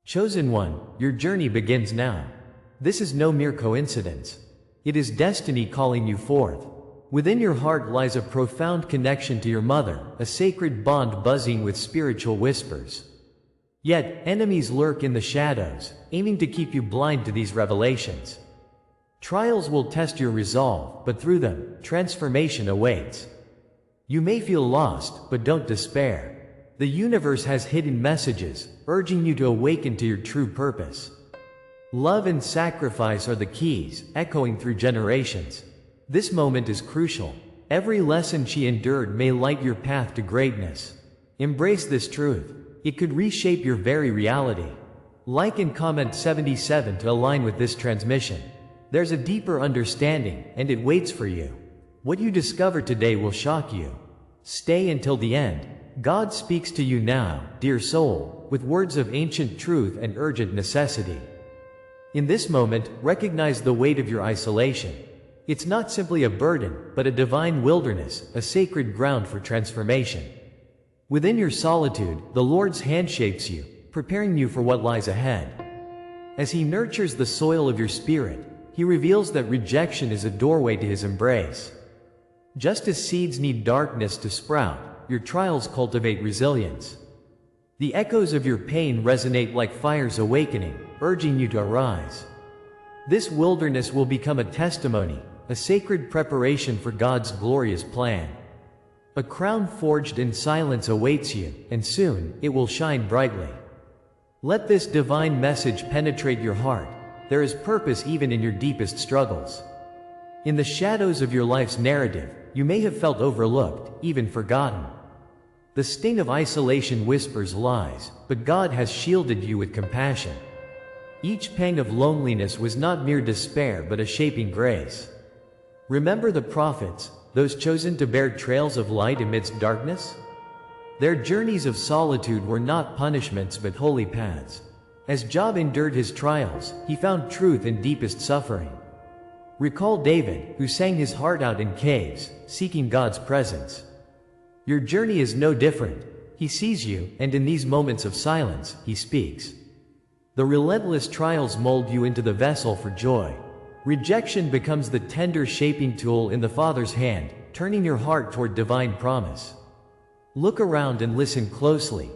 Chosen one, your journey begins now. This is no mere coincidence. It is destiny calling you forth. Within your heart lies a profound connection to your mother, a sacred bond buzzing with spiritual whispers. Yet, enemies lurk in the shadows, aiming to keep you blind to these revelations. Trials will test your resolve, but through them, transformation awaits. You may feel lost, but don't despair. The universe has hidden messages, urging you to awaken to your true purpose. Love and sacrifice are the keys, echoing through generations. This moment is crucial. Every lesson she endured may light your path to greatness. Embrace this truth. It could reshape your very reality. Like and comment 77 to align with this transmission. There's a deeper understanding, and it waits for you. What you discover today will shock you. Stay until the end. God speaks to you now, dear soul, with words of ancient truth and urgent necessity. In this moment, recognize the weight of your isolation. It's not simply a burden, but a divine wilderness, a sacred ground for transformation. Within your solitude, the Lord's hand shapes you, preparing you for what lies ahead. As He nurtures the soil of your spirit, He reveals that rejection is a doorway to His embrace. Just as seeds need darkness to sprout, your trials cultivate resilience. The echoes of your pain resonate like fires awakening, urging you to arise. This wilderness will become a testimony, a sacred preparation for God's glorious plan. A crown forged in silence awaits you, and soon, it will shine brightly. Let this divine message penetrate your heart. There is purpose even in your deepest struggles. In the shadows of your life's narrative, you may have felt overlooked, even forgotten. The sting of isolation whispers lies, but God has shielded you with compassion. Each pang of loneliness was not mere despair but a shaping grace. Remember the prophets, those chosen to bear trails of light amidst darkness? Their journeys of solitude were not punishments but holy paths. As Job endured his trials, he found truth in deepest suffering. Recall David, who sang his heart out in caves, seeking God's presence. Your journey is no different. He sees you, and in these moments of silence, He speaks. The relentless trials mold you into the vessel for joy. Rejection becomes the tender shaping tool in the Father's hand, turning your heart toward divine promise. Look around and listen closely.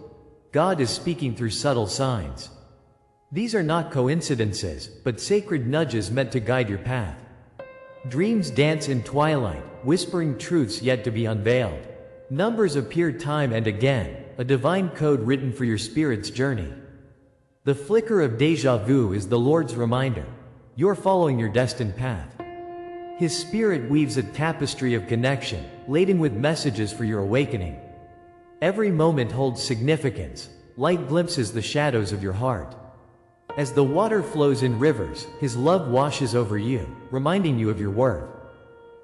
God is speaking through subtle signs. These are not coincidences, but sacred nudges meant to guide your path. Dreams dance in twilight, whispering truths yet to be unveiled. Numbers appear time and again, a divine code written for your spirit's journey. The flicker of déjà vu is the Lord's reminder. You're following your destined path. His Spirit weaves a tapestry of connection, laden with messages for your awakening. Every moment holds significance. Light glimpses the shadows of your heart. As the water flows in rivers, His love washes over you, reminding you of your worth.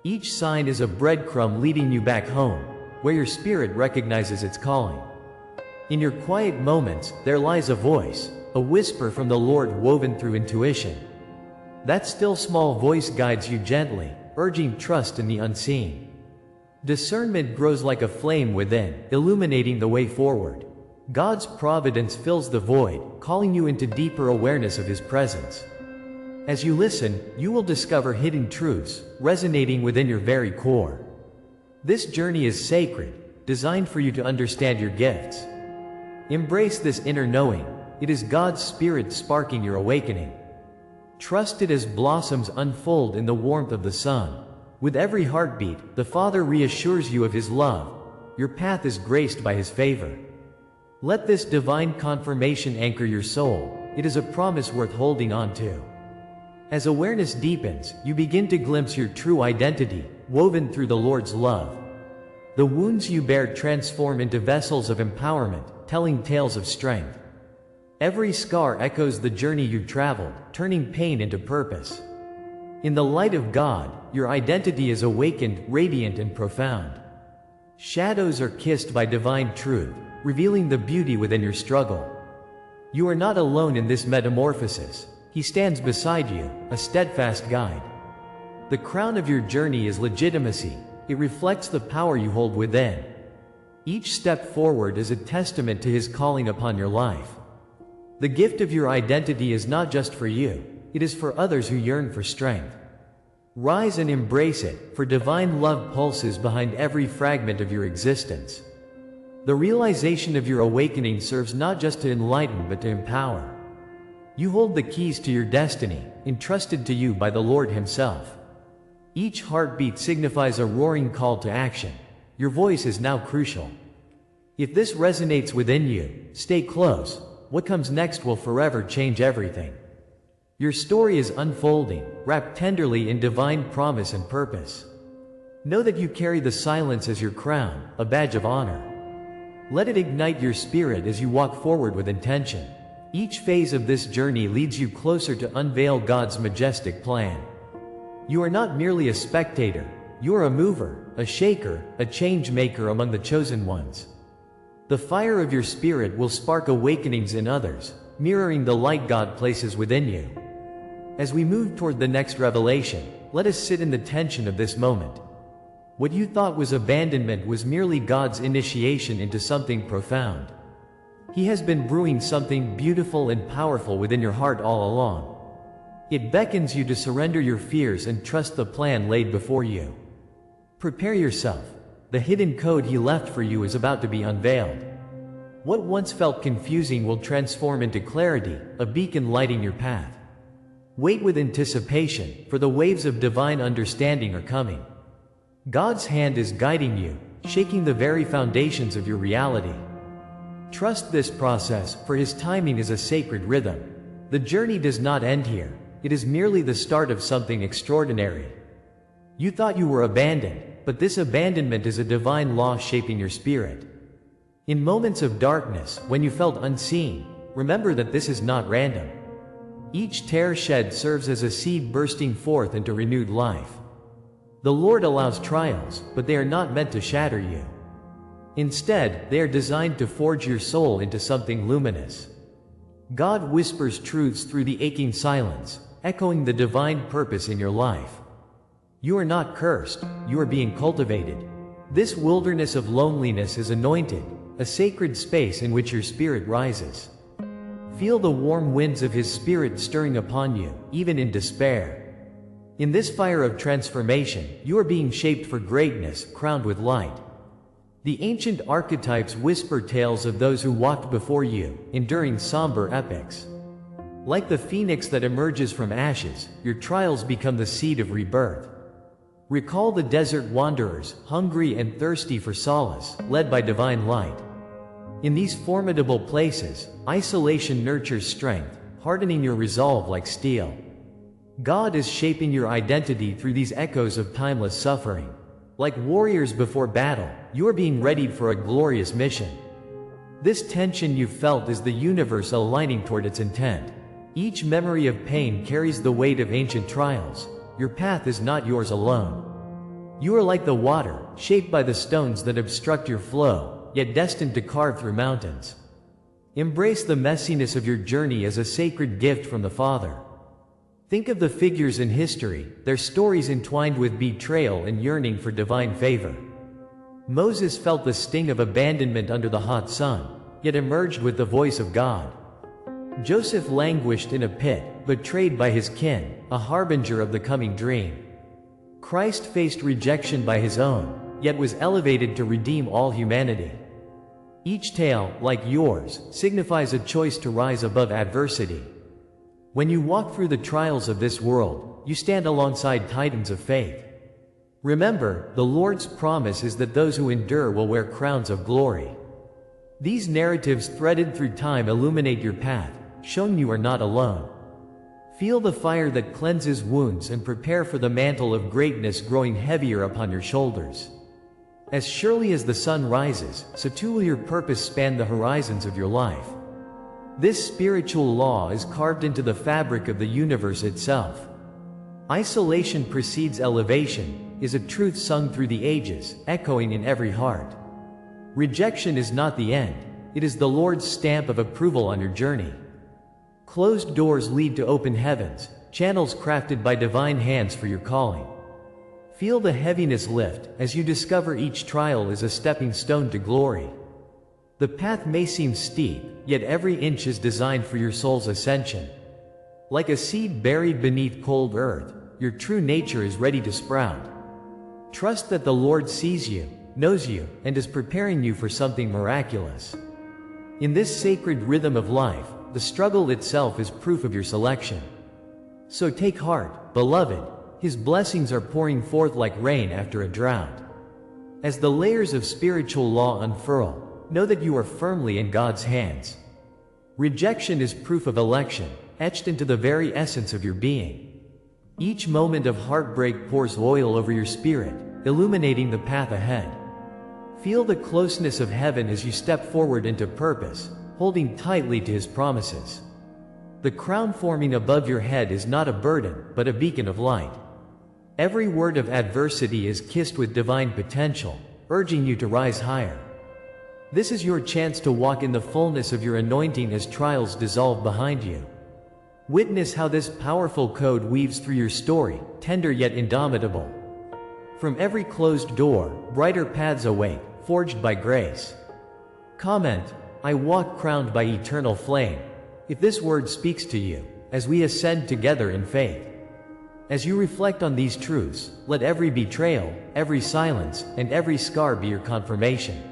Each sign is a breadcrumb leading you back home, where your spirit recognizes its calling. In your quiet moments, there lies a voice, a whisper from the Lord woven through intuition. That still small voice guides you gently, urging trust in the unseen. Discernment grows like a flame within, illuminating the way forward. God's providence fills the void, calling you into deeper awareness of His presence. As you listen, you will discover hidden truths, resonating within your very core. This journey is sacred, designed for you to understand your gifts. Embrace this inner knowing. It is God's Spirit sparking your awakening. Trust it as blossoms unfold in the warmth of the sun. With every heartbeat, the Father reassures you of His love. Your path is graced by His favor. Let this divine confirmation anchor your soul. It is a promise worth holding on to. As awareness deepens, you begin to glimpse your true identity, woven through the Lord's love. The wounds you bear transform into vessels of empowerment, telling tales of strength. Every scar echoes the journey you've traveled, turning pain into purpose. In the light of God, your identity is awakened, radiant and profound. Shadows are kissed by divine truth, revealing the beauty within your struggle. You are not alone in this metamorphosis. He stands beside you, a steadfast guide. The crown of your journey is legitimacy. It reflects the power you hold within. Each step forward is a testament to His calling upon your life. The gift of your identity is not just for you, it is for others who yearn for strength. Rise and embrace it, for divine love pulses behind every fragment of your existence. The realization of your awakening serves not just to enlighten but to empower. You hold the keys to your destiny, entrusted to you by the Lord Himself. Each heartbeat signifies a roaring call to action. Your voice is now crucial. If this resonates within you, stay close. What comes next will forever change everything. Your story is unfolding, wrapped tenderly in divine promise and purpose. Know that you carry the silence as your crown, a badge of honor. Let it ignite your spirit as you walk forward with intention. Each phase of this journey leads you closer to unveil God's majestic plan. You are not merely a spectator, you are a mover, a shaker, a change maker among the chosen ones. The fire of your spirit will spark awakenings in others, mirroring the light God places within you. As we move toward the next revelation, let us sit in the tension of this moment. What you thought was abandonment was merely God's initiation into something profound. He has been brewing something beautiful and powerful within your heart all along. It beckons you to surrender your fears and trust the plan laid before you. Prepare yourself. The hidden code He left for you is about to be unveiled. What once felt confusing will transform into clarity, a beacon lighting your path. Wait with anticipation, for the waves of divine understanding are coming. God's hand is guiding you, shaking the very foundations of your reality. Trust this process, for His timing is a sacred rhythm. The journey does not end here. It is merely the start of something extraordinary. You thought you were abandoned, but this abandonment is a divine law shaping your spirit. In moments of darkness, when you felt unseen, remember that this is not random. Each tear shed serves as a seed bursting forth into renewed life. The Lord allows trials, but they are not meant to shatter you. Instead, they are designed to forge your soul into something luminous. God whispers truths through the aching silence, echoing the divine purpose in your life. You are not cursed, you are being cultivated. This wilderness of loneliness is anointed, a sacred space in which your spirit rises. Feel the warm winds of His Spirit stirring upon you, even in despair. In this fire of transformation, you are being shaped for greatness, crowned with light. The ancient archetypes whisper tales of those who walked before you, enduring somber epics. Like the phoenix that emerges from ashes, your trials become the seed of rebirth. Recall the desert wanderers, hungry and thirsty for solace, led by divine light. In these formidable places, isolation nurtures strength, hardening your resolve like steel. God is shaping your identity through these echoes of timeless suffering. Like warriors before battle, you are being readied for a glorious mission. This tension you've felt is the universe aligning toward its intent. Each memory of pain carries the weight of ancient trials. Your path is not yours alone. You are like the water, shaped by the stones that obstruct your flow, yet destined to carve through mountains. Embrace the messiness of your journey as a sacred gift from the Father. Think of the figures in history, their stories entwined with betrayal and yearning for divine favor. Moses felt the sting of abandonment under the hot sun, yet emerged with the voice of God. Joseph languished in a pit, betrayed by his kin, a harbinger of the coming dream. Christ faced rejection by His own, yet was elevated to redeem all humanity. Each tale, like yours, signifies a choice to rise above adversity. When you walk through the trials of this world, you stand alongside titans of faith. Remember, the Lord's promise is that those who endure will wear crowns of glory. These narratives threaded through time illuminate your path, showing you are not alone. Feel the fire that cleanses wounds and prepare for the mantle of greatness growing heavier upon your shoulders. As surely as the sun rises, so too will your purpose span the horizons of your life. This spiritual law is carved into the fabric of the universe itself. Isolation precedes elevation, is a truth sung through the ages, echoing in every heart. Rejection is not the end, it is the Lord's stamp of approval on your journey. Closed doors lead to open heavens, channels crafted by divine hands for your calling. Feel the heaviness lift, as you discover each trial is a stepping stone to glory. The path may seem steep, yet every inch is designed for your soul's ascension. Like a seed buried beneath cold earth, your true nature is ready to sprout. Trust that the Lord sees you, knows you, and is preparing you for something miraculous. In this sacred rhythm of life, the struggle itself is proof of your selection. So take heart, beloved, His blessings are pouring forth like rain after a drought. As the layers of spiritual law unfurl, know that you are firmly in God's hands. Rejection is proof of election, etched into the very essence of your being. Each moment of heartbreak pours oil over your spirit, illuminating the path ahead. Feel the closeness of heaven as you step forward into purpose, holding tightly to His promises. The crown forming above your head is not a burden, but a beacon of light. Every word of adversity is kissed with divine potential, urging you to rise higher. This is your chance to walk in the fullness of your anointing as trials dissolve behind you. Witness how this powerful code weaves through your story, tender yet indomitable. From every closed door, brighter paths await, forged by grace. Comment, I walk crowned by eternal flame, if this word speaks to you, as we ascend together in faith. As you reflect on these truths, let every betrayal, every silence, and every scar be your confirmation.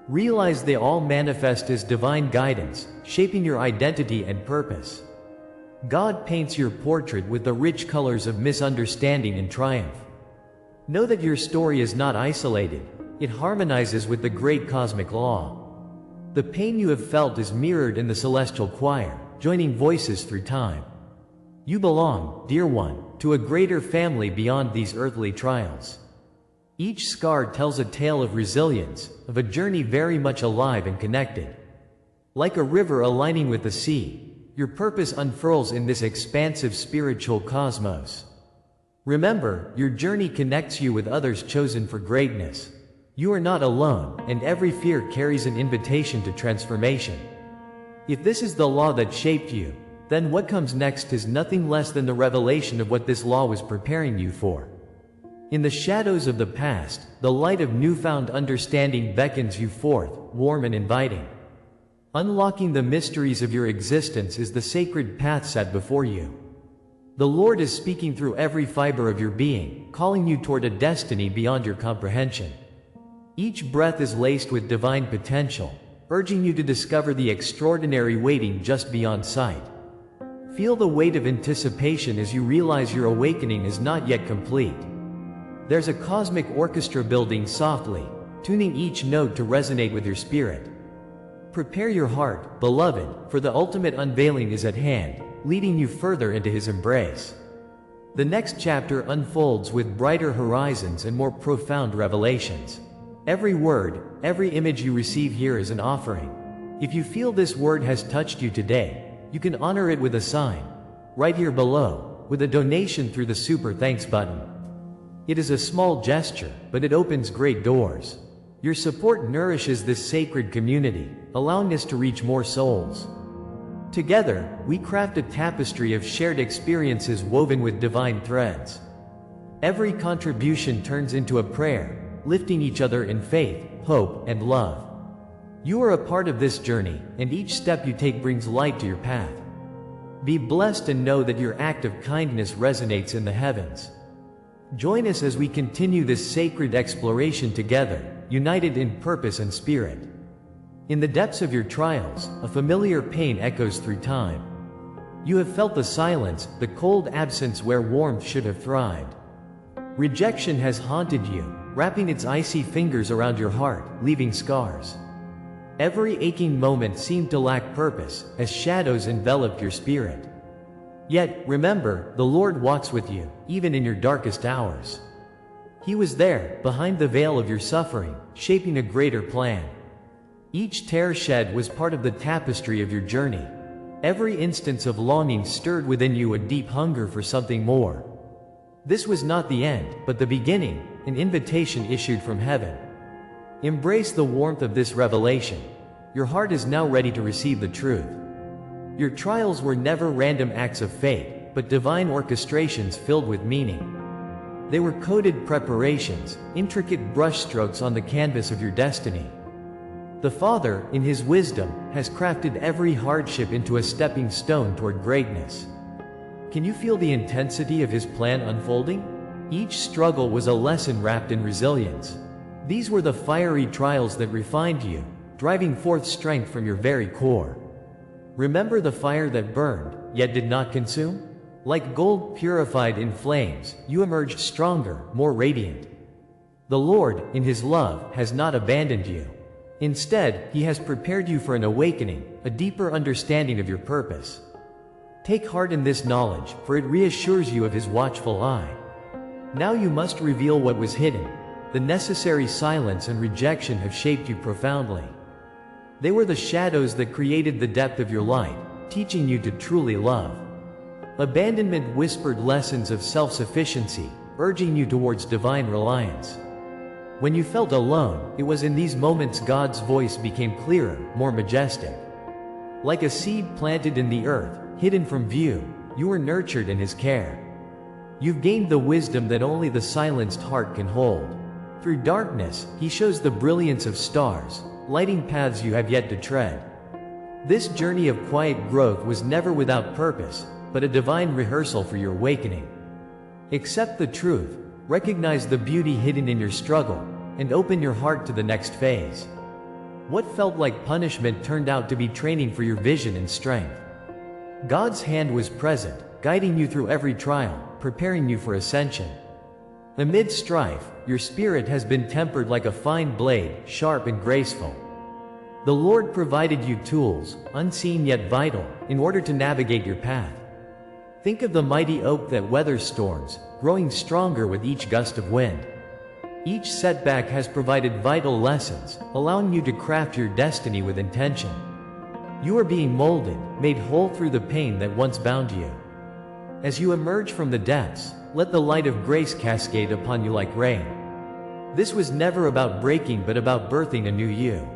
Realize they all manifest as divine guidance, shaping your identity and purpose. God paints your portrait with the rich colors of misunderstanding and triumph. Know that your story is not isolated, it harmonizes with the great cosmic law. The pain you have felt is mirrored in the celestial choir, joining voices through time. You belong, dear one, to a greater family beyond these earthly trials. Each scar tells a tale of resilience, of a journey very much alive and connected. Like a river aligning with the sea, your purpose unfurls in this expansive spiritual cosmos. Remember, your journey connects you with others chosen for greatness. You are not alone, and every fear carries an invitation to transformation. If this is the law that shaped you, then what comes next is nothing less than the revelation of what this law was preparing you for. In the shadows of the past, the light of newfound understanding beckons you forth, warm and inviting. Unlocking the mysteries of your existence is the sacred path set before you. The Lord is speaking through every fiber of your being, calling you toward a destiny beyond your comprehension. Each breath is laced with divine potential, urging you to discover the extraordinary waiting just beyond sight. Feel the weight of anticipation as you realize your awakening is not yet complete. There's a cosmic orchestra building softly, tuning each note to resonate with your spirit. Prepare your heart, beloved, for the ultimate unveiling is at hand, leading you further into His embrace. The next chapter unfolds with brighter horizons and more profound revelations. Every word, every image you receive here is an offering. If you feel this word has touched you today, you can honor it with a sign, right here below, with a donation through the Super Thanks button. It is a small gesture, but it opens great doors. Your support nourishes this sacred community, allowing us to reach more souls. Together, we craft a tapestry of shared experiences woven with divine threads. Every contribution turns into a prayer, lifting each other in faith, hope, and love. You are a part of this journey, and each step you take brings light to your path. Be blessed and know that your act of kindness resonates in the heavens. Join us as we continue this sacred exploration together, united in purpose and spirit. In the depths of your trials, a familiar pain echoes through time. You have felt the silence, the cold absence where warmth should have thrived. Rejection has haunted you, wrapping its icy fingers around your heart, leaving scars. Every aching moment seemed to lack purpose, as shadows enveloped your spirit. Yet, remember, the Lord walks with you, even in your darkest hours. He was there, behind the veil of your suffering, shaping a greater plan. Each tear shed was part of the tapestry of your journey. Every instance of longing stirred within you a deep hunger for something more. This was not the end, but the beginning, an invitation issued from heaven. Embrace the warmth of this revelation. Your heart is now ready to receive the truth. Your trials were never random acts of fate, but divine orchestrations filled with meaning. They were coded preparations, intricate brushstrokes on the canvas of your destiny. The Father, in His wisdom, has crafted every hardship into a stepping stone toward greatness. Can you feel the intensity of His plan unfolding? Each struggle was a lesson wrapped in resilience. These were the fiery trials that refined you, driving forth strength from your very core. Remember the fire that burned, yet did not consume? Like gold purified in flames, you emerged stronger, more radiant. The Lord, in His love, has not abandoned you. Instead, He has prepared you for an awakening, a deeper understanding of your purpose. Take heart in this knowledge, for it reassures you of His watchful eye. Now you must reveal what was hidden. The necessary silence and rejection have shaped you profoundly. They were the shadows that created the depth of your light, teaching you to truly love. Abandonment whispered lessons of self-sufficiency, urging you towards divine reliance. When you felt alone, it was in these moments God's voice became clearer, more majestic. Like a seed planted in the earth, hidden from view, you were nurtured in His care. You've gained the wisdom that only the silenced heart can hold. Through darkness, He shows the brilliance of stars, lighting paths you have yet to tread. This journey of quiet growth was never without purpose, but a divine rehearsal for your awakening. Accept the truth, recognize the beauty hidden in your struggle, and open your heart to the next phase. What felt like punishment turned out to be training for your vision and strength. God's hand was present, guiding you through every trial, preparing you for ascension. Amid strife, your spirit has been tempered like a fine blade, sharp and graceful. The Lord provided you tools, unseen yet vital, in order to navigate your path. Think of the mighty oak that weathers storms, growing stronger with each gust of wind. Each setback has provided vital lessons, allowing you to craft your destiny with intention. You are being molded, made whole through the pain that once bound you. As you emerge from the depths, let the light of grace cascade upon you like rain. This was never about breaking but about birthing a new you.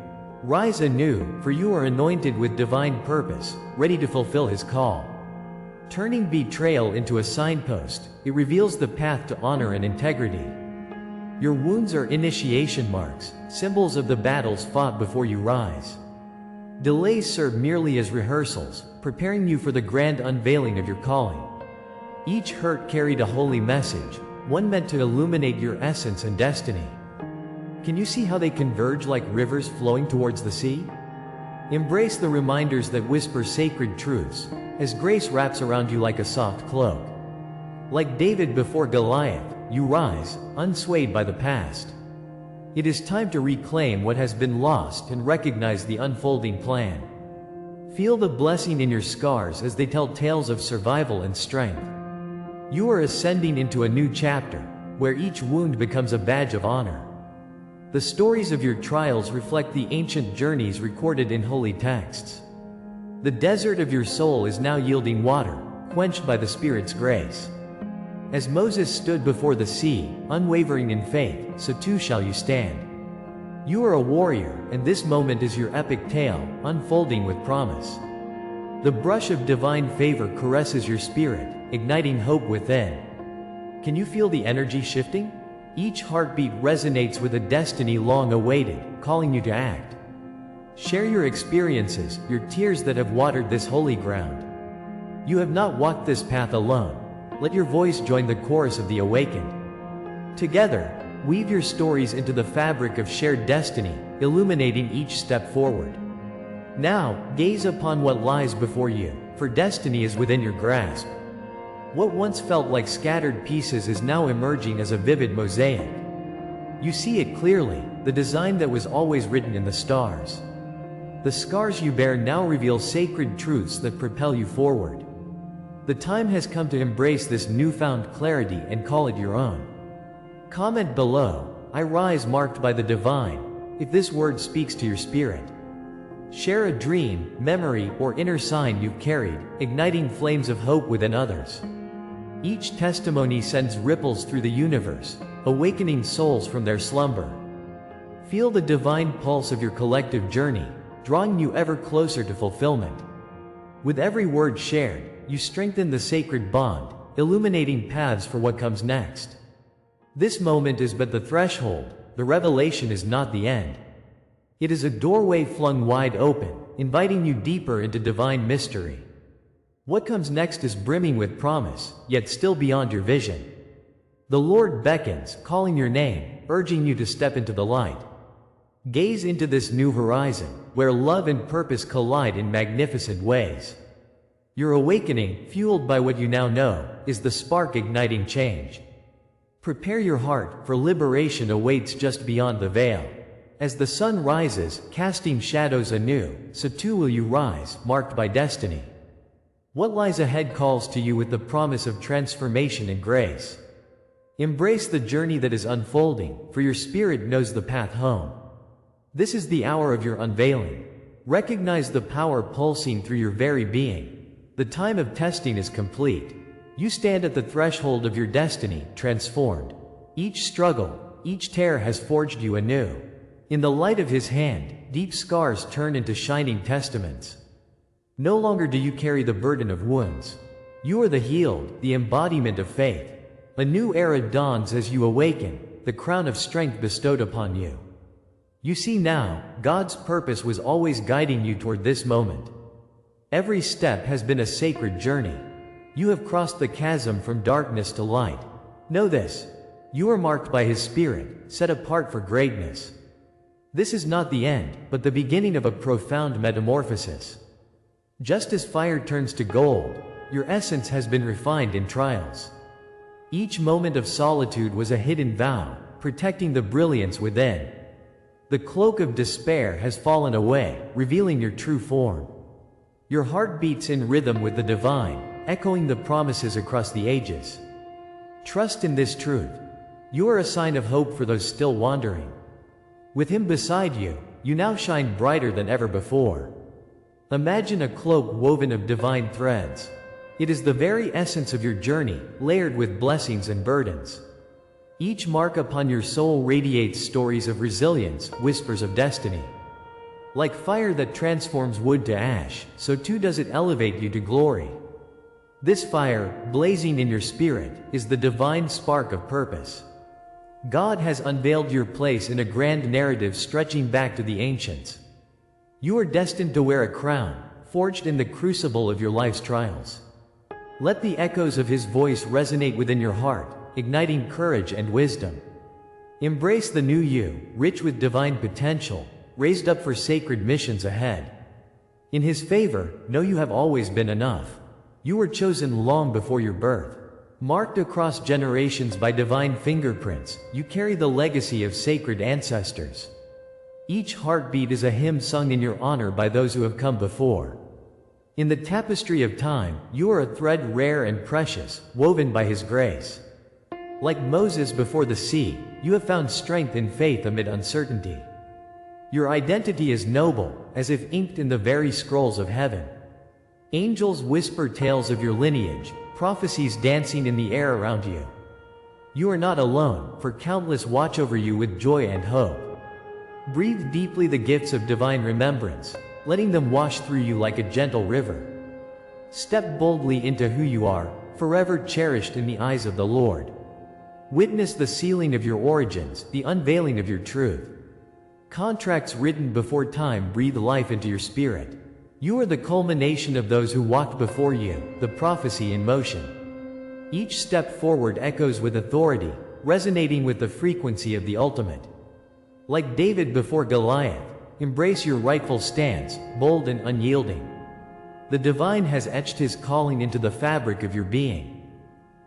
Rise anew, for you are anointed with divine purpose, ready to fulfill His call. Turning betrayal into a signpost, it reveals the path to honor and integrity. Your wounds are initiation marks, symbols of the battles fought before you rise. Delays serve merely as rehearsals, preparing you for the grand unveiling of your calling. Each hurt carried a holy message, one meant to illuminate your essence and destiny. Can you see how they converge like rivers flowing towards the sea? Embrace the reminders that whisper sacred truths, as grace wraps around you like a soft cloak. Like David before Goliath, you rise, unswayed by the past. It is time to reclaim what has been lost and recognize the unfolding plan. Feel the blessing in your scars as they tell tales of survival and strength. You are ascending into a new chapter, where each wound becomes a badge of honor. The stories of your trials reflect the ancient journeys recorded in holy texts. The desert of your soul is now yielding water, quenched by the Spirit's grace. As Moses stood before the sea, unwavering in faith, so too shall you stand. You are a warrior, and this moment is your epic tale, unfolding with promise. The brush of divine favor caresses your spirit, igniting hope within. Can you feel the energy shifting? Each heartbeat resonates with a destiny long awaited, calling you to act. Share your experiences, your tears that have watered this holy ground. You have not walked this path alone. Let your voice join the chorus of the awakened. Together, weave your stories into the fabric of shared destiny, illuminating each step forward. Now, gaze upon what lies before you, for destiny is within your grasp. What once felt like scattered pieces is now emerging as a vivid mosaic. You see it clearly, the design that was always written in the stars. The scars you bear now reveal sacred truths that propel you forward. The time has come to embrace this newfound clarity and call it your own. Comment below, "I rise marked by the divine," if this word speaks to your spirit. Share a dream, memory, or inner sign you've carried, igniting flames of hope within others. Each testimony sends ripples through the universe, awakening souls from their slumber. Feel the divine pulse of your collective journey, drawing you ever closer to fulfillment. With every word shared, you strengthen the sacred bond, illuminating paths for what comes next. This moment is but the threshold, the revelation is not the end. It is a doorway flung wide open, inviting you deeper into divine mystery. What comes next is brimming with promise, yet still beyond your vision. The Lord beckons, calling your name, urging you to step into the light. Gaze into this new horizon, where love and purpose collide in magnificent ways. Your awakening, fueled by what you now know, is the spark igniting change. Prepare your heart, for liberation awaits just beyond the veil. As the sun rises, casting shadows anew, so too will you rise, marked by destiny. What lies ahead calls to you with the promise of transformation and grace. Embrace the journey that is unfolding, for your spirit knows the path home. This is the hour of your unveiling. Recognize the power pulsing through your very being. The time of testing is complete. You stand at the threshold of your destiny, transformed. Each struggle, each tear has forged you anew. In the light of His hand, deep scars turn into shining testaments. No longer do you carry the burden of wounds. You are the healed, the embodiment of faith. A new era dawns as you awaken, the crown of strength bestowed upon you. You see now, God's purpose was always guiding you toward this moment. Every step has been a sacred journey. You have crossed the chasm from darkness to light. Know this: you are marked by His Spirit, set apart for greatness. This is not the end, but the beginning of a profound metamorphosis. Just as fire turns to gold, your essence has been refined in trials. Each moment of solitude was a hidden vow, protecting the brilliance within. The cloak of despair has fallen away, revealing your true form. Your heart beats in rhythm with the divine, echoing the promises across the ages. Trust in this truth. You are a sign of hope for those still wandering. With Him beside you, you now shine brighter than ever before. Imagine a cloak woven of divine threads. It is the very essence of your journey, layered with blessings and burdens. Each mark upon your soul radiates stories of resilience, whispers of destiny. Like fire that transforms wood to ash, so too does it elevate you to glory. This fire, blazing in your spirit, is the divine spark of purpose. God has unveiled your place in a grand narrative stretching back to the ancients. You are destined to wear a crown, forged in the crucible of your life's trials. Let the echoes of His voice resonate within your heart, igniting courage and wisdom. Embrace the new you, rich with divine potential, raised up for sacred missions ahead. In His favor, know you have always been enough. You were chosen long before your birth. Marked across generations by divine fingerprints, you carry the legacy of sacred ancestors. Each heartbeat is a hymn sung in your honor by those who have come before. In the tapestry of time, you are a thread rare and precious, woven by His grace. Like Moses before the sea, you have found strength in faith amid uncertainty. Your identity is noble, as if inked in the very scrolls of heaven. Angels whisper tales of your lineage, prophecies dancing in the air around you. You are not alone, for countless watch over you with joy and hope. Breathe deeply the gifts of divine remembrance, letting them wash through you like a gentle river. Step boldly into who you are, forever cherished in the eyes of the Lord. Witness the sealing of your origins, the unveiling of your truth. Contracts written before time breathe life into your spirit. You are the culmination of those who walked before you, the prophecy in motion. Each step forward echoes with authority, resonating with the frequency of the ultimate. Like David before Goliath, embrace your rightful stance, bold and unyielding. The divine has etched His calling into the fabric of your being.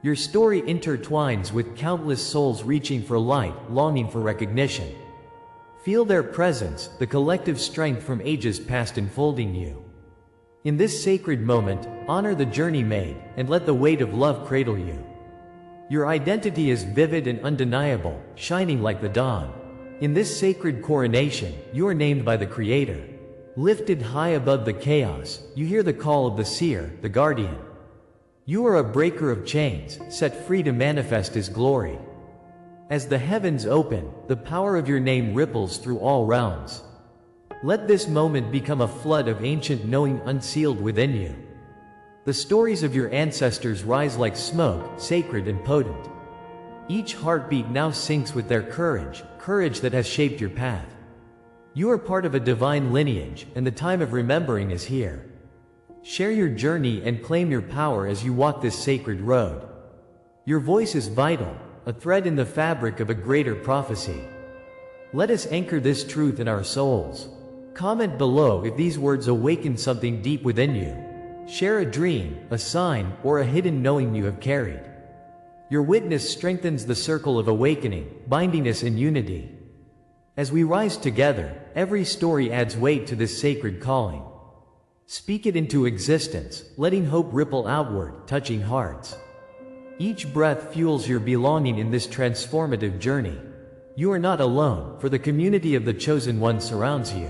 Your story intertwines with countless souls reaching for light, longing for recognition. Feel their presence, the collective strength from ages past enfolding you. In this sacred moment, honor the journey made, and let the weight of love cradle you. Your identity is vivid and undeniable, shining like the dawn. In this sacred coronation, you are named by the Creator. Lifted high above the chaos, you hear the call of the seer, the guardian. You are a breaker of chains, set free to manifest His glory. As the heavens open, the power of your name ripples through all realms. Let this moment become a flood of ancient knowing unsealed within you. The stories of your ancestors rise like smoke, sacred and potent. Each heartbeat now syncs with their courage, courage that has shaped your path. You are part of a divine lineage, and the time of remembering is here. Share your journey and claim your power as you walk this sacred road. Your voice is vital, a thread in the fabric of a greater prophecy. Let us anchor this truth in our souls. Comment below if these words awaken something deep within you. Share a dream, a sign, or a hidden knowing you have carried. Your witness strengthens the circle of awakening, binding us in unity. As we rise together, every story adds weight to this sacred calling. Speak it into existence, letting hope ripple outward, touching hearts. Each breath fuels your belonging in this transformative journey. You are not alone, for the community of the chosen one surrounds you.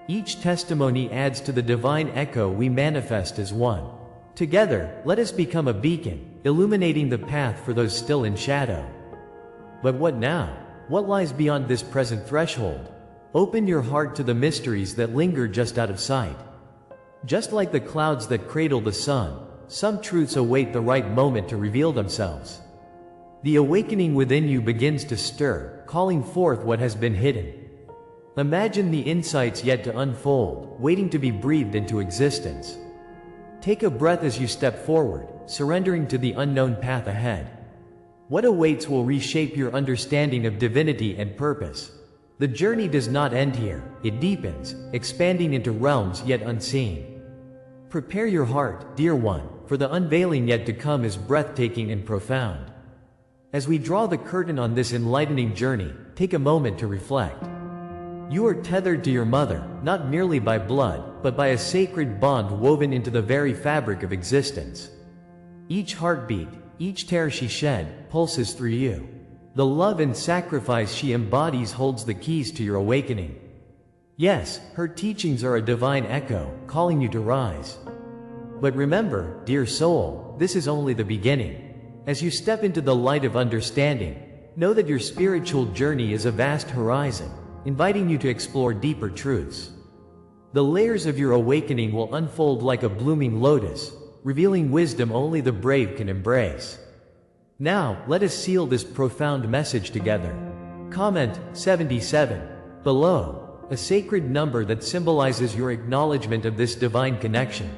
Each testimony adds to the divine echo we manifest as one. Together, let us become a beacon, illuminating the path for those still in shadow. But what now? What lies beyond this present threshold? Open your heart to the mysteries that linger just out of sight. Just like the clouds that cradle the sun, some truths await the right moment to reveal themselves. The awakening within you begins to stir, calling forth what has been hidden. Imagine the insights yet to unfold, waiting to be breathed into existence. Take a breath as you step forward, surrendering to the unknown path ahead. What awaits will reshape your understanding of divinity and purpose. The journey does not end here, it deepens, expanding into realms yet unseen. Prepare your heart, dear one, for the unveiling yet to come is breathtaking and profound. As we draw the curtain on this enlightening journey, take a moment to reflect. You are tethered to your mother, not merely by blood, but by a sacred bond woven into the very fabric of existence. Each heartbeat, each tear she shed, pulses through you. The love and sacrifice she embodies holds the keys to your awakening. Yes, her teachings are a divine echo, calling you to rise. But remember, dear soul, this is only the beginning. As you step into the light of understanding, know that your spiritual journey is a vast horizon, inviting you to explore deeper truths. The layers of your awakening will unfold like a blooming lotus, revealing wisdom only the brave can embrace. Now, let us seal this profound message together. Comment 77 below, a sacred number that symbolizes your acknowledgement of this divine connection.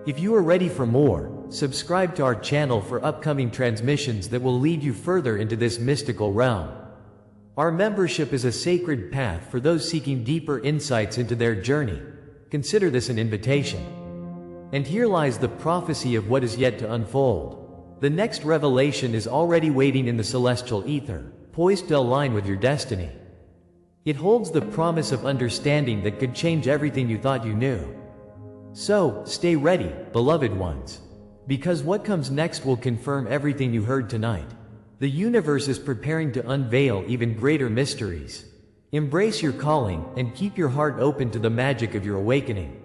If you are ready for more, subscribe to our channel for upcoming transmissions that will lead you further into this mystical realm. Our membership is a sacred path for those seeking deeper insights into their journey. Consider this an invitation. And here lies the prophecy of what is yet to unfold. The next revelation is already waiting in the celestial ether, poised to align with your destiny. It holds the promise of understanding that could change everything you thought you knew. So, stay ready, beloved ones. Because what comes next will confirm everything you heard tonight. The universe is preparing to unveil even greater mysteries. Embrace your calling, and keep your heart open to the magic of your awakening.